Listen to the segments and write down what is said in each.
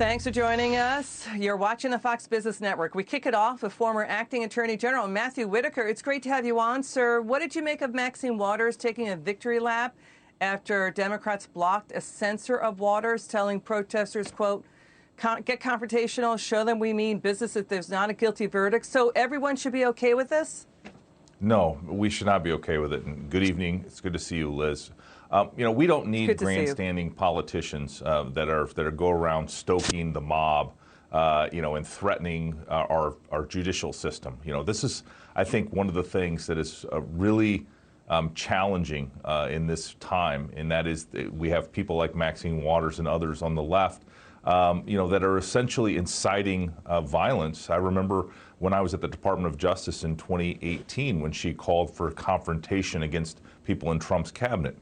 Thanks for joining us. You're watching the Fox Business Network. We kick it off with former acting Attorney General Matthew Whitaker. It's great to have you on, sir. What did you make of Maxine Waters taking a victory lap after Democrats blocked a censor of Waters, telling protesters, quote, get confrontational, show them we mean business if there's not a guilty verdict. So everyone should be okay with this? No, we should not be okay with it. And good evening. It's good to see you, Liz. We don't need grandstanding politicians that are go around stoking the mob, and threatening our judicial system. This is, I think, one of the things that is really challenging in this time, and that is that we have people like Maxine Waters and others on the left, that are essentially inciting violence. I remember when I was at the Department of Justice in 2018 when she called for confrontation against people in Trump's cabinet.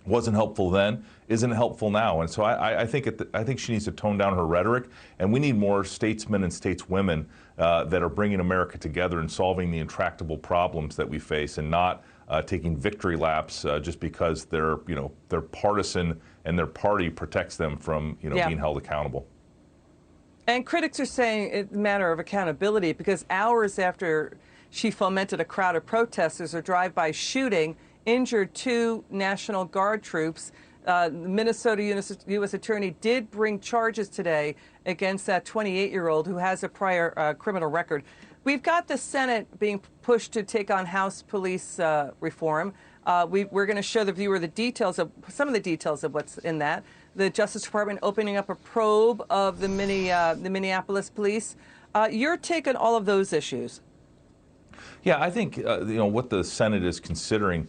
Wasn't helpful then, isn't helpful now. And so I think she needs to tone down her rhetoric, and we need more statesmen and stateswomen that are bringing America together and solving the intractable problems that we face, and not taking victory laps just because they're partisan and their party protects them from being held accountable. And critics are saying it's a matter of accountability, because hours after she fomented a crowd of protesters, a drive-by shooting injured 2 National Guard troops. The Minnesota U.S. Attorney did bring charges today against that 28-year-old who has a prior criminal record. We've got the Senate being pushed to take on House police reform. We're going to show the viewer some of the details of what's in that. The Justice Department opening up a probe of the Minneapolis police. Your take on all of those issues? Yeah, I think what the Senate is considering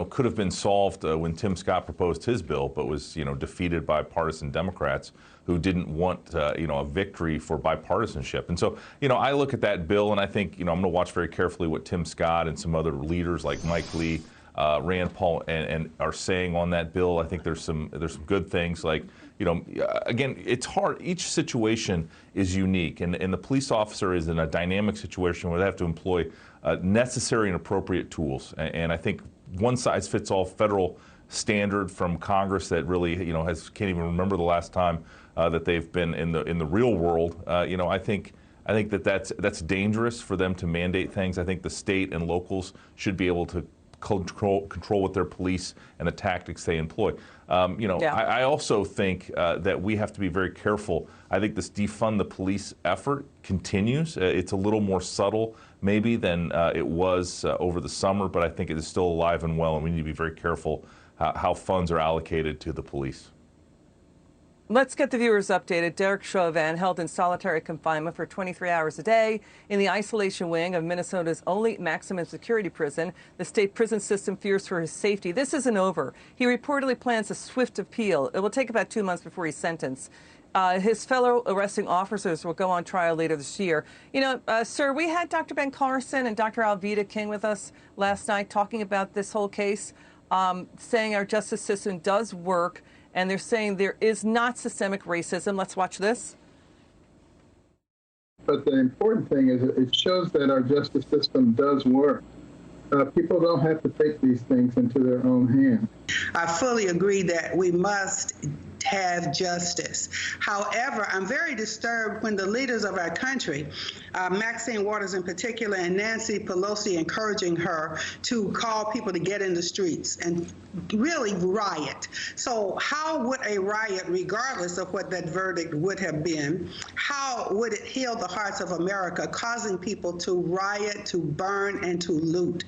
could have been solved when Tim Scott proposed his bill, but was defeated by partisan Democrats who didn't want a victory for bipartisanship. And so I look at that bill and I think I'm going to watch very carefully what Tim Scott and some other leaders like Mike Lee, Rand Paul, and are saying on that bill. I think there's some good things, like again, it's hard. Each situation is unique, and the police officer is in a dynamic situation where they have to employ necessary and appropriate tools. And I think one-size-fits-all federal standard from Congress that really can't even remember the last time that they've been in the real world. I think that's dangerous for them to mandate things. I think the state and locals should be able to control what their police and the tactics they employ. I also think that we have to be very careful. I think this defund the police effort continues. It's a little more subtle maybe than it was over the summer, but I think it is still alive and well, and we need to be very careful how funds are allocated to the police. Let's get the viewers updated. Derek Chauvin held in solitary confinement for 23 hours a day in the isolation wing of Minnesota's only maximum security prison. The state prison system fears for his safety. This isn't over. He reportedly plans a swift appeal. It will take about 2 months before he's sentenced. His fellow arresting officers will go on trial later this year. Sir, we had Dr. Ben Carson and Dr. Alveda King with us last night talking about this whole case, saying our justice system does work. And they're saying there is not systemic racism. Let's watch this. But the important thing is it shows that our justice system does work. People don't have to take these things into their own hands. I fully agree that we must have justice. However, I'm very disturbed when the leaders of our country, Maxine Waters in particular, and Nancy Pelosi encouraging her to call people to get in the streets and really riot. So how would a riot, regardless of what that verdict would have been, how would it heal the hearts of America, causing people to riot, to burn, and to loot?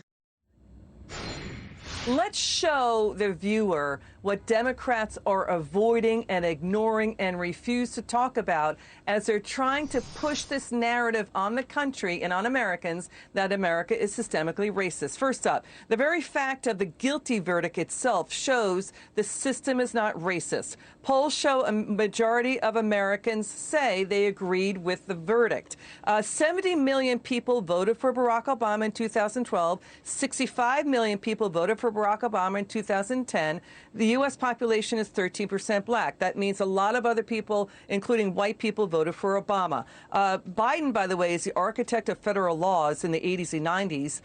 Let's show the viewer what Democrats are avoiding and ignoring and refuse to talk about as they're trying to push this narrative on the country and on Americans that America is systemically racist. First up, the very fact of the guilty verdict itself shows the system is not racist. Polls show a majority of Americans say they agreed with the verdict. 70 million people voted for Barack Obama in 2012. 65 million people voted for Barack Obama in 2010. The U.S. population is 13% black. That means a lot of other people, including white people, voted for Obama. Biden, by the way, is the architect of federal laws in the 80s and 90s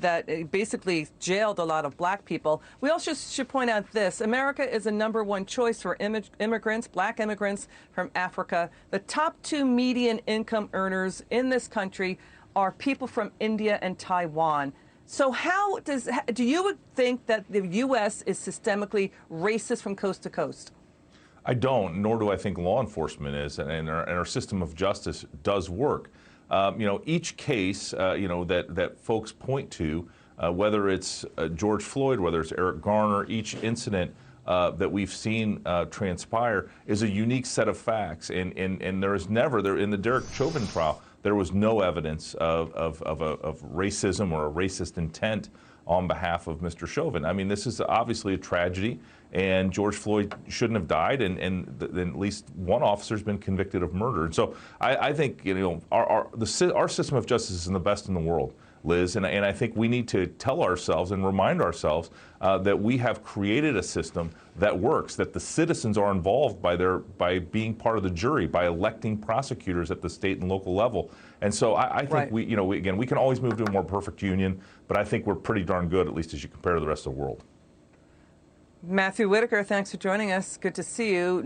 that basically jailed a lot of black people. We also should point out this. America is a #1 choice for immigrants, black immigrants from Africa. The top 2 median income earners in this country are people from India and Taiwan. So how do you think that the U.S. is systemically racist from coast to coast? I don't, nor do I think law enforcement is, and our system of justice does work. Each case, that folks point to, whether it's George Floyd, whether it's Eric Garner, each incident that we've seen transpire is a unique set of facts, and there is never, in the Derek Chauvin trial, there was no evidence of racism or a racist intent on behalf of Mr. Chauvin. I mean, this is obviously a tragedy, and George Floyd shouldn't have died, and at least one officer's been convicted of murder. And so I think our system of justice is the best in the world, Liz, and I think we need to tell ourselves and remind ourselves that we have created a system that works, that the citizens are involved by being part of the jury, by electing prosecutors at the state and local level. And so I think we can always move to a more perfect union, but I think we're pretty darn good, at least as you compare to the rest of the world. Matthew Whitaker, thanks for joining us. Good to see you.